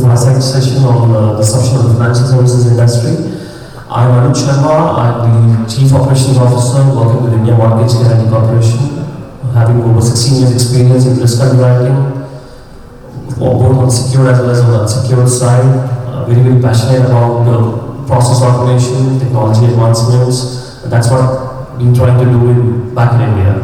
Fireside session on disruption of the financial services industry. I'm Anuj Sharma. I'm the Chief Operations Officer working with India Mortgage Guarantee Corporation, having over 16 years experience in risk underwriting, both on secured as well as on the unsecured side. Very, very passionate about process automation, technology advancements. That's what I've been trying to do back in India.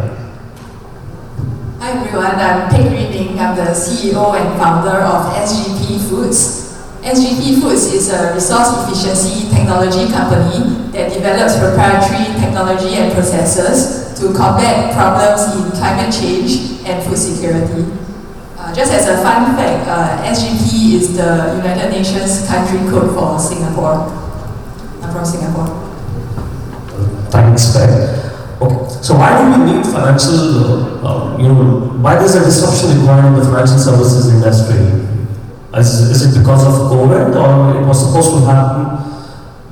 Hi everyone, I'm Ning. I'm the CEO and founder of SGP Foods. SGP Foods is a resource efficiency technology company that develops proprietary technology and processes to combat problems in climate change and food security. Just as a fun fact, SGP is the United Nations country code for Singapore. I'm from Singapore. Thanks, Greg. Okay, so why do we need financial, why there's a disruption required in the financial services industry? Is it because of COVID, or it was supposed to happen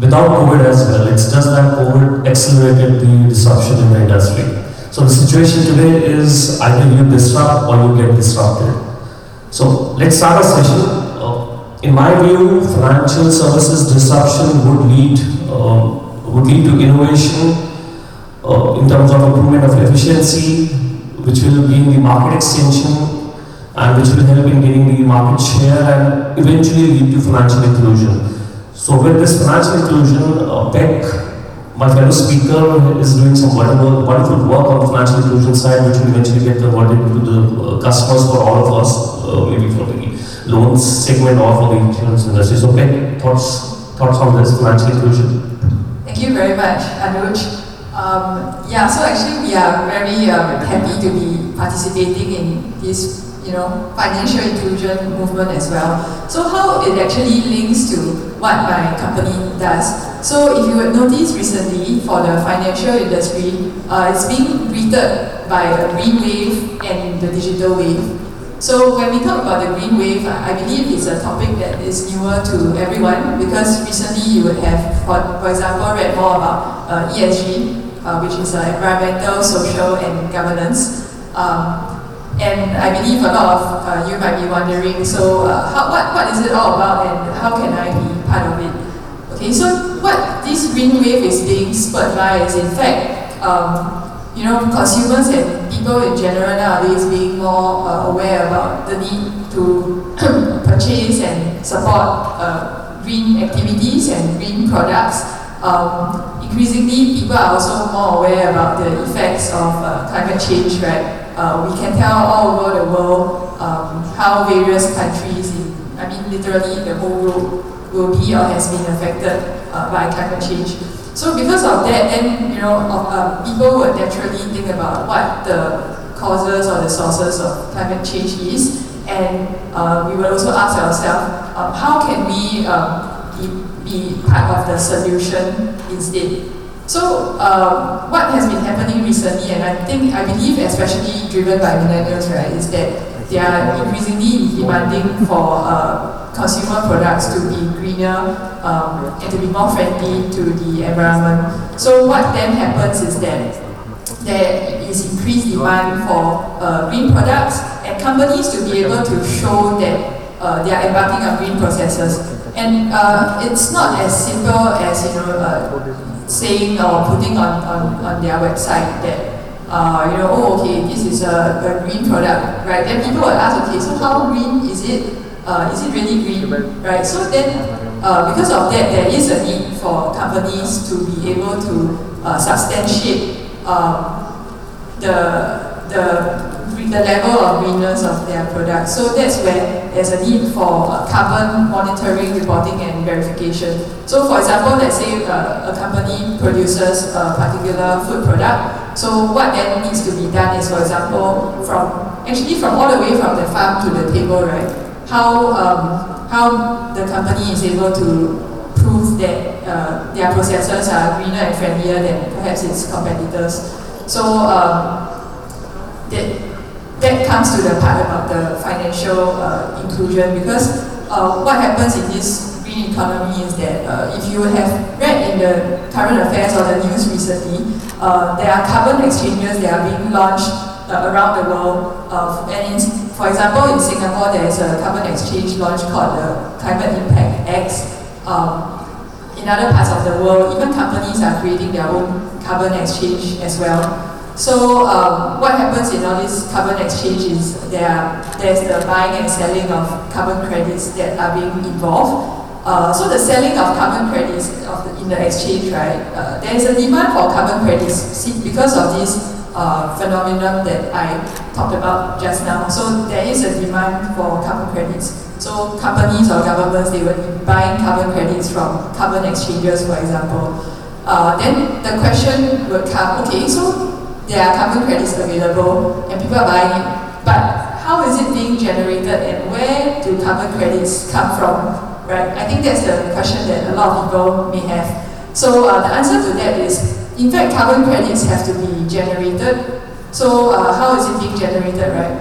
without COVID as well? It's just that COVID accelerated the disruption in the industry. So the situation today is either you disrupt or you get disrupted. So let's start a session. In my view, financial services disruption would lead to innovation, in terms of improvement of efficiency, which will be in the market extension and which will help in getting the market share and eventually lead to financial inclusion. So with this financial inclusion, Beck, my fellow speaker, is doing some wonderful work on the financial inclusion side, which will eventually get converted to the customers for all of us, maybe for the loans segment or for the insurance industry. So Beck, thoughts on this financial inclusion? Thank you very much, Anuj. So actually we are very happy to be participating in this, financial inclusion movement as well. So how it actually links to what my company does. So if you would notice recently for the financial industry, it's being greeted by a green wave and the digital wave. So when we talk about the green wave, I believe it's a topic that is newer to everyone because recently you would have, for example, read more about ESG, which is environmental, social, and governance. And I believe a lot of you might be wondering, so what is it all about and how can I be part of it? Okay, so what this green wave is being spurred by is in fact, consumers and people in general nowadays being more aware about the need to purchase and support green activities and green products. Increasingly, people are also more aware about the effects of climate change, right? We can tell all over the world how various countries, literally the whole world, will be or has been affected by climate change. So because of that, then, people would naturally think about what the causes or the sources of climate change is, and we would also ask ourselves, how can we be part of the solution instead. So what has been happening recently, and I believe especially driven by millennials, right, is that they are increasingly demanding for consumer products to be greener and to be more friendly to the environment. So what then happens is that there is increased demand for green products and companies to be able to show that they are embarking on green processes. And it's not as simple as saying or putting on their website that this is a green product, right? Then people will ask, okay, so how green is it? Is it really green, right? So then, because of that, there is a need for companies to be able to substantiate the level of greenness of their products. So that's where there's a need for carbon monitoring, reporting, and verification. So for example, let's say a company produces a particular food product. So what then needs to be done is, for example, from all the way from the farm to the table, right? How the company is able to prove that their processes are greener and friendlier than perhaps its competitors. So that comes to the part about the financial inclusion, because what happens in this green economy is that if you have read in the current affairs or the news recently, there are carbon exchanges that are being launched around the world. And for For example, in Singapore, there is a carbon exchange launch called the Climate Impact X. In other parts of the world, even companies are creating their own carbon exchange as well. So what happens in all this carbon exchange is there's the buying and selling of carbon credits that are being involved. So the selling of carbon credits in the exchange, right, there is a demand for carbon credits because of this phenomenon that I talked about just now. So there is a demand for carbon credits. So companies or governments, they will be buying carbon credits from carbon exchanges, for example. Then the question would come, okay, so there are carbon credits available and people are buying it, but how is it being generated and where do carbon credits come from? Right? I think that's the question that a lot of people may have. So the answer to that is, in fact, carbon credits have to be generated. So how is it being generated, right?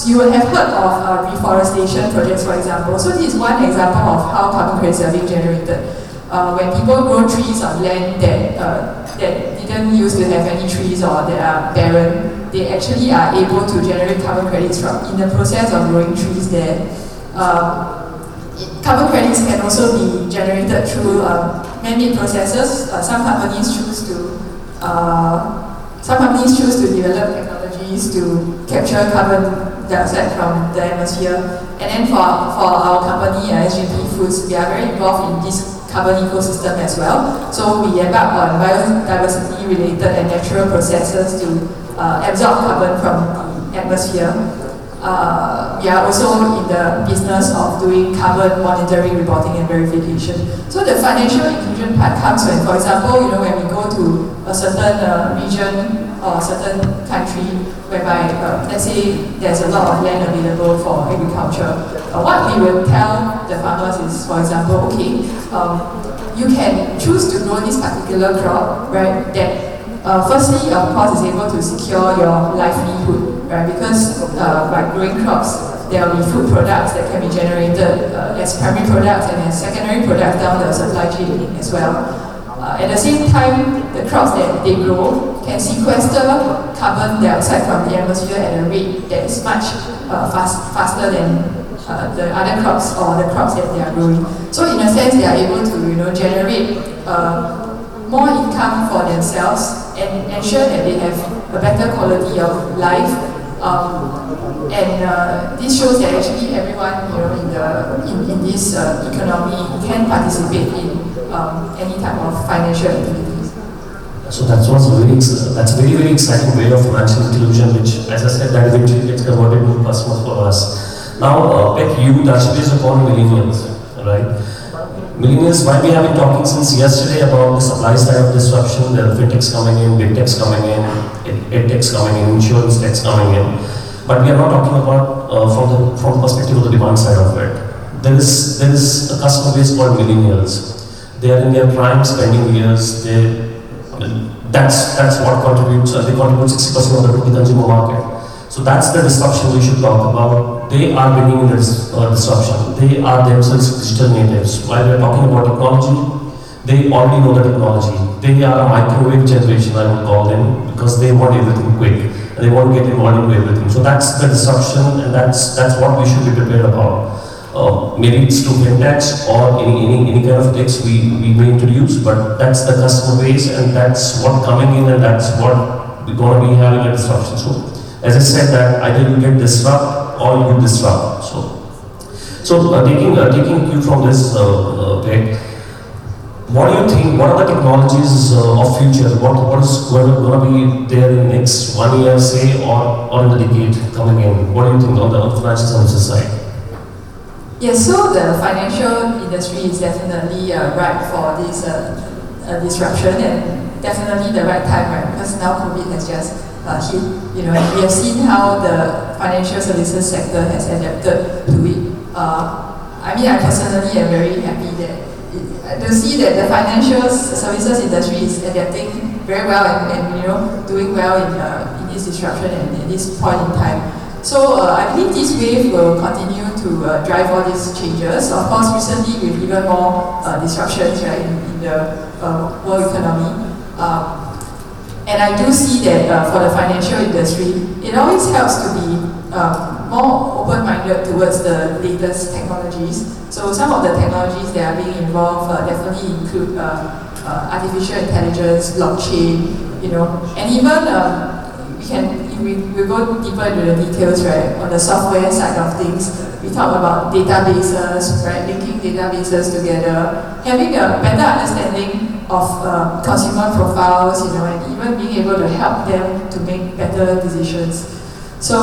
You will have heard of reforestation projects, for example. So this is one example of how carbon credits are being generated. When people grow trees on land that didn't used to have any trees or that are barren, they actually are able to generate carbon credits in the process of growing trees there. Carbon credits can also be generated through man-made processes. Some companies choose to develop technologies to capture carbon dioxide from the atmosphere. And then for our company, SGP Foods, we are very involved in this carbon ecosystem as well. So we embark on biodiversity-related and natural processes to absorb carbon from the atmosphere. We are also in the business of doing carbon monitoring, reporting, and verification. So the financial inclusion part comes when, for example, when we go to a certain region or a certain country whereby, let's say, there's a lot of land available for agriculture. What we will tell the farmers is, for example, okay, you can choose to grow this particular crop, right? That firstly, of course, is able to secure your livelihood, right? Because by growing crops, there will be food products that can be generated as primary products and as secondary products down the supply chain as well. At the same time, the crops that they grow can sequester carbon dioxide from the atmosphere at a rate that is much faster than the other crops or the crops that they are growing. So in a sense, they are able to generate more income for themselves and ensure that they have a better quality of life. This shows that actually everyone in this economy can participate in any type of financial activities. So that's a very, very exciting way of financial inclusion, which, as I said, that eventually gets converted into customers for us. Now, Beck, you touched base upon millennials, right? Millennials, why we have been talking since yesterday about the supply side of disruption, there are fintechs coming in, big techs coming in, edtechs coming in, insurance techs coming in. But we are not talking about from the perspective of the demand side of it. There is a customer base called millennials. They are in their prime spending years. That's what contributes. They contribute 60% of the consumer market. So that's the disruption we should talk about. They are bringing in this disruption. They are themselves digital natives. While we are talking about technology, they already know the technology. They are a microwave generation, I would call them, because they want everything quick. And they want to get involved into everything. So that's the disruption, and that's what we should be prepared about. Maybe it's through fintechs or any kind of techs we may introduce, but that's the customer base, and that's what coming in, and that's what we're going to be having a disruption. So, as I said, that either you get disrupt or you disrupt. So taking cue from this, Beck, what do you think? What are the technologies of future? What is going to be there in the next 1 year, say, or in the decade coming in? What do you think on the financial services side? Yes, so the financial industry is definitely ripe for this disruption, and definitely the right time, right? Because now COVID has just hit. We have seen how the financial services sector has adapted to it. I personally am very happy to see that the financial services industry is adapting very well and doing well in this disruption and at this point in time. So I believe this wave will continue to drive all these changes. Of course, recently with even more disruptions, right, in the world economy. And I do see that for the financial industry, it always helps to be more open-minded towards the latest technologies. So some of the technologies that are being involved definitely include artificial intelligence, blockchain, and even if we go deeper into the details, right, on the software side of things, we talk about databases, right, linking databases together, having a better understanding of consumer profiles, and even being able to help them to make better decisions. So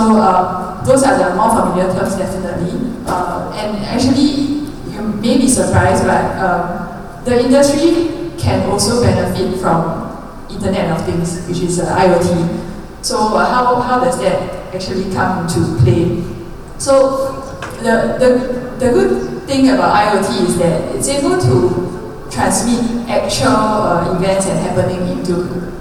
those are the more familiar terms, definitely. And actually, you may be surprised, but the industry can also benefit from Internet of Things, which is IoT. So how does that actually come into play? So the good thing about IoT is that it's able to transmit actual events and happening into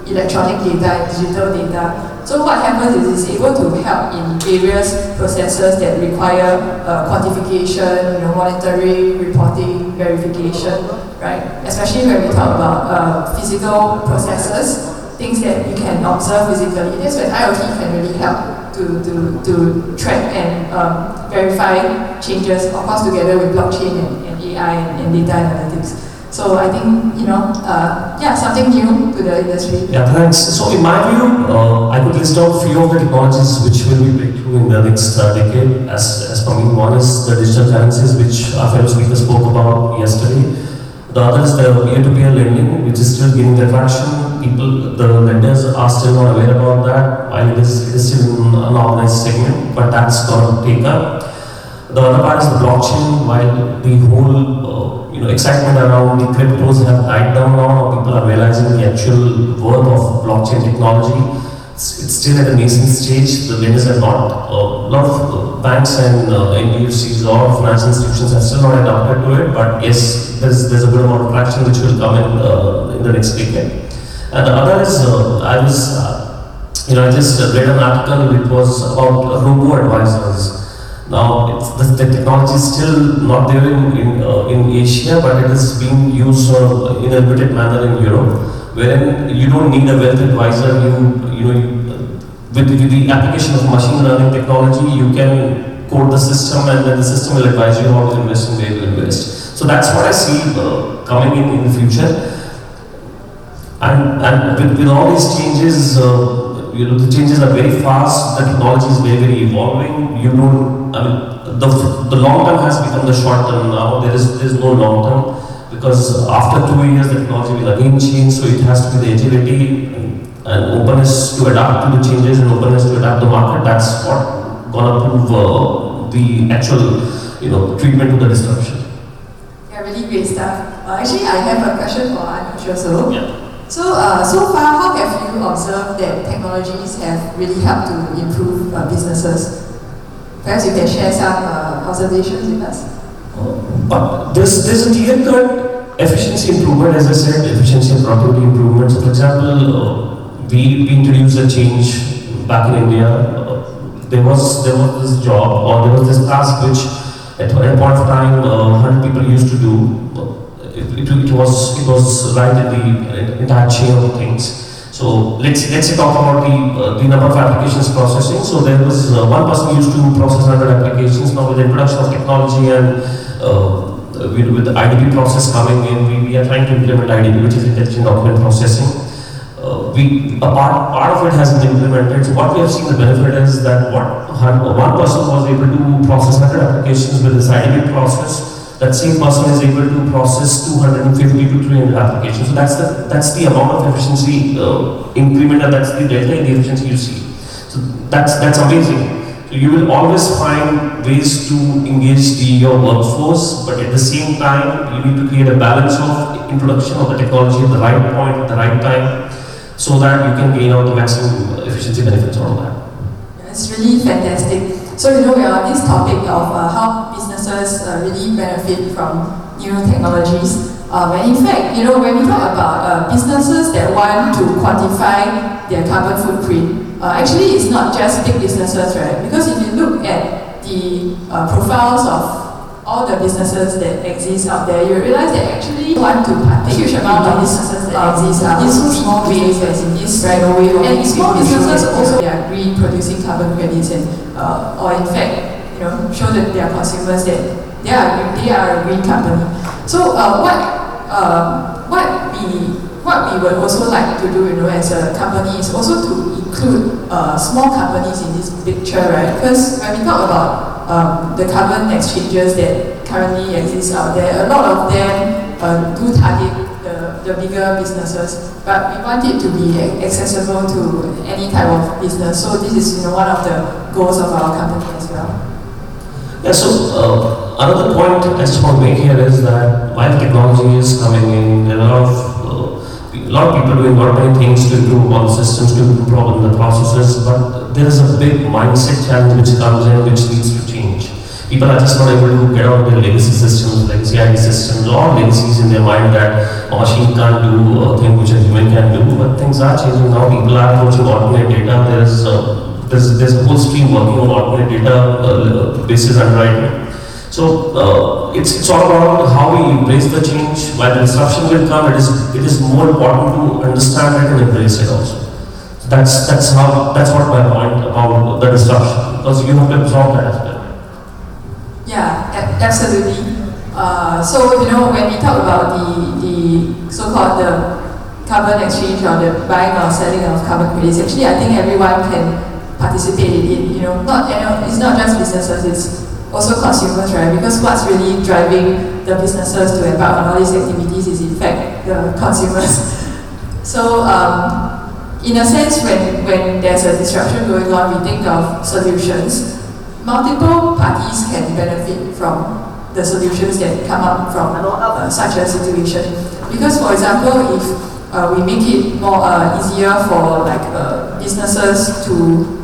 electronic data, digital data. So what happens is it's able to help in various processes that require quantification, monitoring, reporting, verification, right? Especially when we talk about physical processes, things that you can observe physically. That's when IoT can really help to track and verify changes, of course, together with blockchain and AI and data analytics. So I think, something new to the industry. Yeah, thanks. So in my view, I could list out a few of the technologies which will be breakthrough in the next decade. As for me, one is the digital currencies, which our fellow speaker spoke about yesterday. The other is the peer-to-peer lending, which is still gaining traction. The lenders are still not aware about that, while it is still in an unorganized segment, but that's going to take up. The other part is the blockchain. While the whole excitement around the cryptos have died down now, people are realizing the actual worth of blockchain technology. It's still at a nascent stage. The lenders are not. A lot of banks and NBFCs or financial institutions have still not adapted to it. But yes, there's a good amount of traction which will come in the next decade. And the other is I just read an article which was about robo-advisors. Now, the technology is still not there in Asia, but it is being used in a limited manner in Europe, wherein you don't need a wealth advisor. With the application of machine learning technology, you can code the system, and then the system will advise you how to invest and where to invest. So that's what I see coming in the future. And with all these changes, the changes are very fast. The technology is very evolving. The long term has become the short term now. There's no long term, because after 2 years the technology will again change. So it has to be the agility and openness to adapt to the changes and openness to adapt the market. That's what gonna prove the actual treatment to the disruption. Yeah, really great stuff. Actually, I have a question for Anuj also. Yeah. So far, how have you observed that technologies have really helped to improve businesses? Perhaps you can share some observations with us. But there's a clear-cut efficiency improvement, as I said, efficiency and productivity improvement. So, for example, we introduced a change back in India. There was this job, or there was this task which, at a point of time, 100 people used to do. It was right in the entire chain of things. So let's talk about the number of applications processing. So there was one person used to process 100 applications. Now with the introduction of technology and with the IDP process coming in, we are trying to implement IDP, which is intelligent document processing. A part of it has been implemented. So what we have seen the benefit is that one person was able to process 100 applications with this IDP process. That same person is able to process 250 to 300 applications. So that's the amount of efficiency increment, and that's the delta in the efficiency you see. So that's amazing. So you will always find ways to engage your workforce, but at the same time, you need to create a balance of introduction of the technology at the right point, at the right time, so that you can gain out the maximum efficiency benefits out of that. Yeah, it's really fantastic. So we are on this topic of how businesses really benefit from new technologies. And in fact, when we talk about businesses that want to quantify their carbon footprint, actually it's not just big businesses, right? Because if you look at the profiles of all the businesses that exist out there, you realize they actually want to partake huge amount of businesses that exist out in so small ways as in this right away. And small businesses also they are green, producing carbon credits, and or in fact, show that their consumers that they are a green company. So what we would also like to do, as a company is also to include small companies in this picture, right? Because when we talk about the carbon exchanges that currently exist out there, a lot of them do target the bigger businesses, but we want it to be accessible to any type of business. So this is one of the goals of our company as well. Yeah, so another point I just want to make here is that while technology is coming in, there are a lot of people doing a lot of many things to improve on systems, to improve on the processes, but there is a big mindset challenge which comes in, which needs to change. People are just not able to get out of their legacy systems, like CID systems, or legacies in their mind that a machine can't do a thing which a human can do. But things are changing now. People are approaching alternate data. There's a whole stream working on alternate data basis and right. So it's all about how we embrace the change. While the disruption will come, it is more important to understand it and embrace it also. So that's what my point about the disruption, because you have to absorb that as well. Yeah, absolutely. So when we talk about the so-called the carbon exchange or the buying or selling of carbon credits, actually I think everyone can participate in it. It's not just businesses, it's also consumers, right? Because what's really driving the businesses to embark on all these activities is in fact the consumers. So in a sense, when there's a disruption going on, we think of solutions. Multiple parties can benefit from the solutions that come up from such a situation. Because, for example, if we make it more easier for businesses to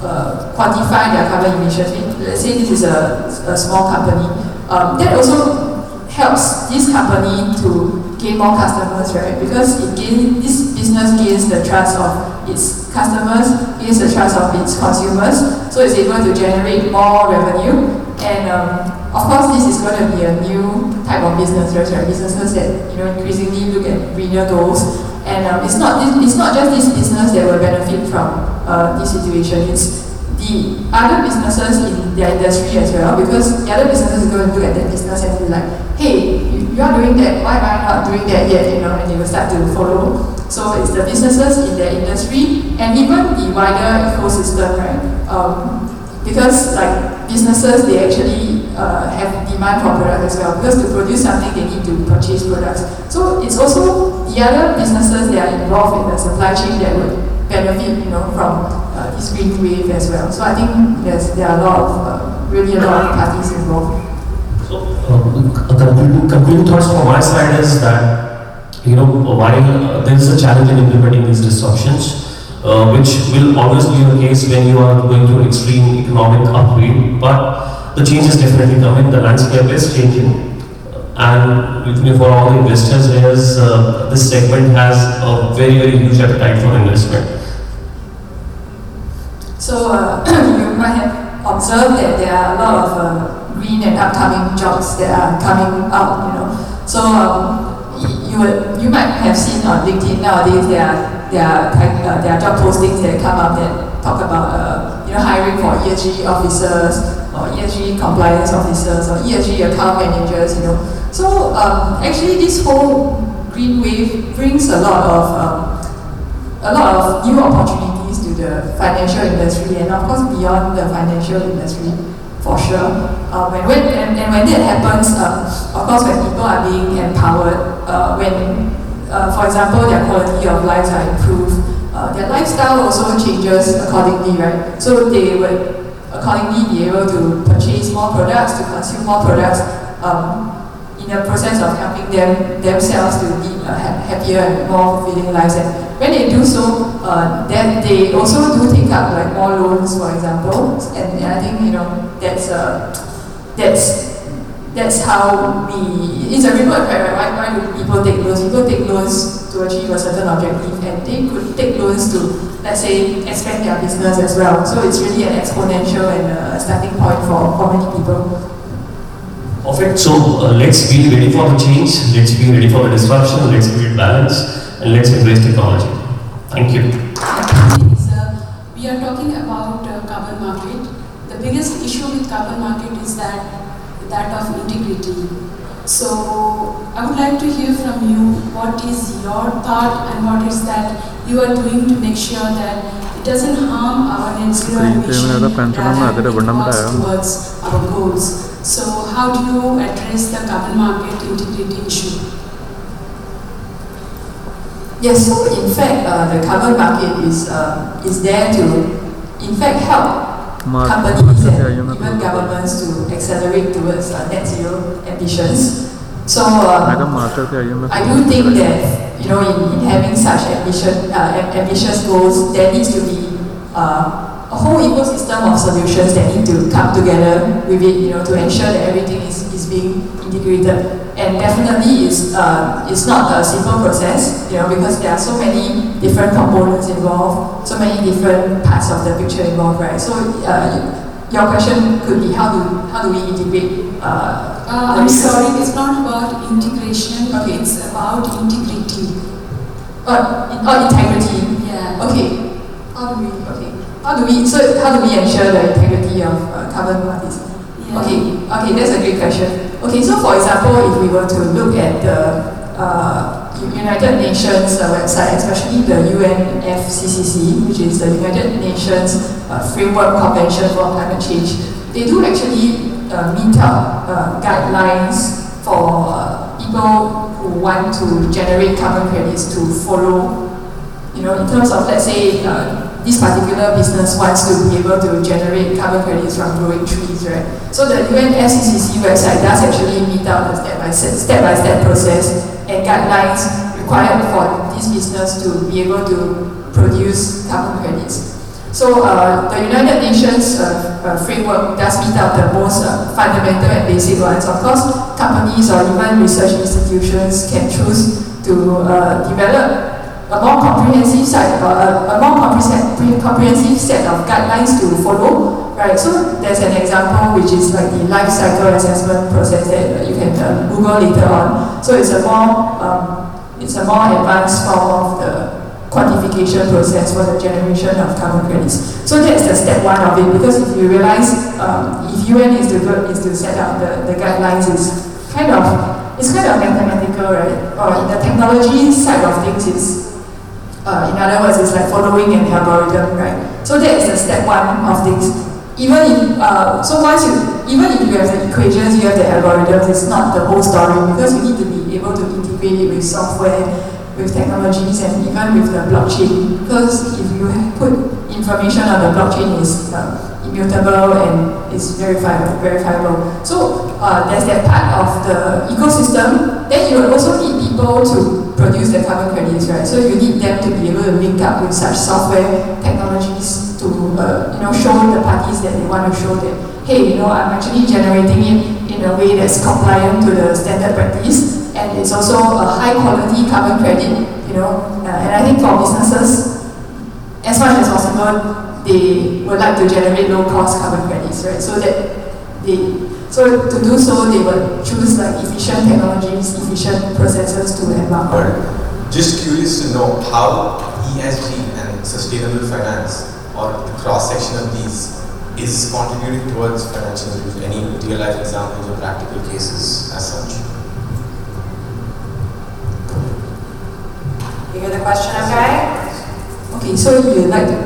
quantify their carbon emissions, let's say this is a small company, that also helps this company to gain more customers, right? Because this business gains the trust of its customers, gains the trust of its consumers, so it's able to generate more revenue. And of course, this is going to be a new type of business, right? Businesses that increasingly look at greener goals. And it's not just this business that will benefit from this situation. It's the other businesses in their industry as well, because the other businesses are going to look at that business and be like, hey, you are doing that, why am I not doing that yet? And they will start to follow. So it's the businesses in their industry and even the wider ecosystem, right? Because businesses, they actually have demand for products as well, because to produce something they need to purchase products. So it's also the other businesses that are involved in the supply chain that would benefit from this green wave as well. So I think there are a lot of parties involved. So concluding thoughts from my side is that while there is a challenge in implementing these disruptions, which will always be the case when you are going through extreme economic upgrade, but the change is definitely coming. The landscape is changing, and for all the investors, this segment has a very, very huge appetite for investment. So you might have observed that there are a lot of green and upcoming jobs that are coming out. So you might have seen on LinkedIn nowadays there are job postings that come up that talk about hiring for ESG officers or ESG compliance officers or ESG account managers. So actually this whole green wave brings a lot of new opportunities to the financial industry and of course beyond the financial industry for sure. When that happens, of course when people are being empowered, when for example their quality of lives are improved, their lifestyle also changes accordingly, right? So they would accordingly be able to purchase more products, to consume more products, in the process of helping themselves to lead happier and more fulfilling lives. And when they do so, then they also do take up more loans, for example. And I think that's how it's a ripple effect, right? Why do people take loans? People take loans to achieve a certain objective, and they could take loans to, let's say, expand their business as well. So it's really an exponential and a starting point for many people. Perfect. So let's be ready for the change, let's be ready for the disruption, let's build balance, and let's embrace technology. Thank you. We are talking about carbon market. The biggest issue with carbon market is that of integrity. So I would like to hear from you what is your part and what is that you are doing to make sure that it doesn't harm our net zero emission rather it works towards our goals. So how do you address the carbon market integrity issue? Yes, so in fact, the carbon market is there to, in fact, help companies and even governments to accelerate towards net zero ambitions. So I do think that in having such ambitious goals, there needs to be a whole ecosystem of solutions that need to come together with it, to ensure that everything is being integrated. And definitely it's not a simple process, because there are so many different components involved, so many different parts of the picture involved, right? So your question could be how do we integrate? I'm sorry, it's not about integration, okay. It's about integrity. Integrity. Yeah. Okay. How do we ensure the integrity of carbon markets? Yeah. Okay, that's a great question. Okay, so for example, if we were to look at the United Nations website, especially the UNFCCC, which is the United Nations Framework Convention for Climate Change, they do actually meet up guidelines for people who want to generate carbon credits to follow. In terms of, let's say, this particular business wants to be able to generate carbon credits from growing trees, right? So the UNFCCC website does actually meet out the step-by-step process and guidelines required for this business to be able to produce carbon credits. So the United Nations framework does meet out the most fundamental and basic ones. Of course, companies or even research institutions can choose to develop a more comprehensive set of guidelines to follow, right? So there's an example which is like the life cycle assessment process that you can Google later on. So it's a more advanced form of the quantification process for the generation of carbon credits. So that's the step one of it, because if you realize if UN is to set up the guidelines, it's kind of mathematical, right? Or in the technology side of things, in other words, it's like following an algorithm, right? So that is the step one of things. Even if you have the equations, you have the algorithms, it's not the whole story, because you need to be able to integrate it with software, with technologies, and even with the blockchain. Because if you put information on the blockchain, it's immutable and it's verifiable. So there's that part of the ecosystem. Then you will also need people to produce the carbon credits, right? So you need them to be able to link up with such software technologies to show the parties that they want to show that, hey, I'm actually generating it in a way that's compliant to the standard practice, and it's also a high quality carbon credit, and I think for businesses, as much as possible, they would like to generate low cost carbon credits, right? So to do so, they will choose like efficient technologies, efficient processes to embark on. Just curious to know how ESG and sustainable finance, or the cross section of these, is contributing towards financial inclusion. Any real life examples or practical cases as such? You hear the question, okay? Okay, so you'd like to...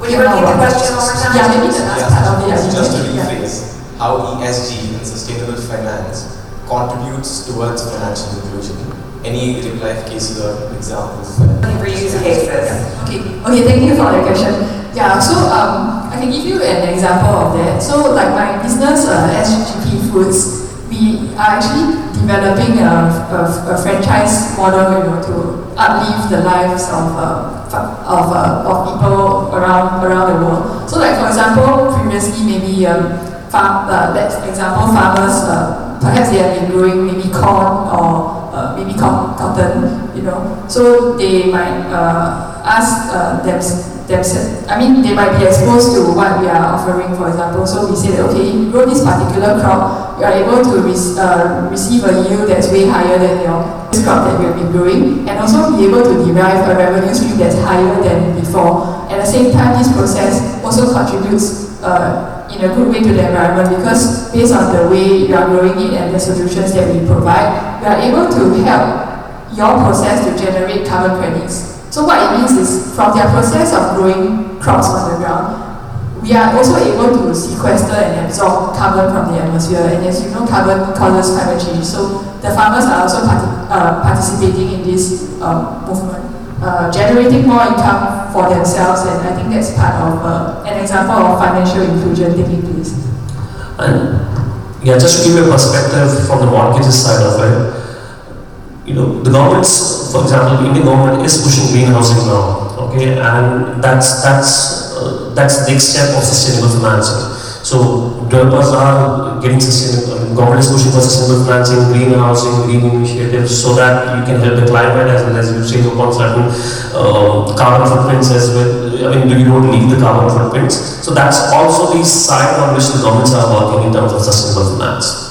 Would you repeat the question one more time? Yeah, maybe the last part of it. Just to rephrase, how ESG and sustainable finance contributes towards financial inclusion. Any real life cases or examples? Looking for use cases. Okay, thank you for the question. Yeah, so I can give you an example of that. So like my business, SGP Foods, we are actually developing a franchise model, to uplift the lives of people around the world. So like for example, previously maybe farmers, perhaps they have been growing maybe corn or maybe cotton, so they might ask themselves. I mean, they might be exposed to what we are offering, for example. So we say that, okay, if you grow this particular crop, you are able to receive a yield that's way higher than your crop that you have been growing, and also be able to derive a revenue stream that's higher than before. At the same time, this process also contributes in a good way to the environment, because based on the way you are growing it and the solutions that we provide, we are able to help your process to generate carbon credits. So what it means is, from their process of growing crops on the ground, we are also able to sequester and absorb carbon from the atmosphere. And as you know, carbon causes climate change. So the farmers are also participating in this movement, generating more income for themselves. And I think that's part of an example of financial inclusion taking place. And yeah, just to give you a perspective from the mortgages side of it, the governments, for example, the Indian government is pushing green housing now, okay, and that's the next step of sustainable financing. So developers are getting sustainable. Government is pushing for sustainable financing, green housing, green initiatives, so that you can help the climate as well as you say upon certain carbon footprints as well. I mean, you don't leave the carbon footprints. So that's also the side on which the governments are working in terms of sustainable finance.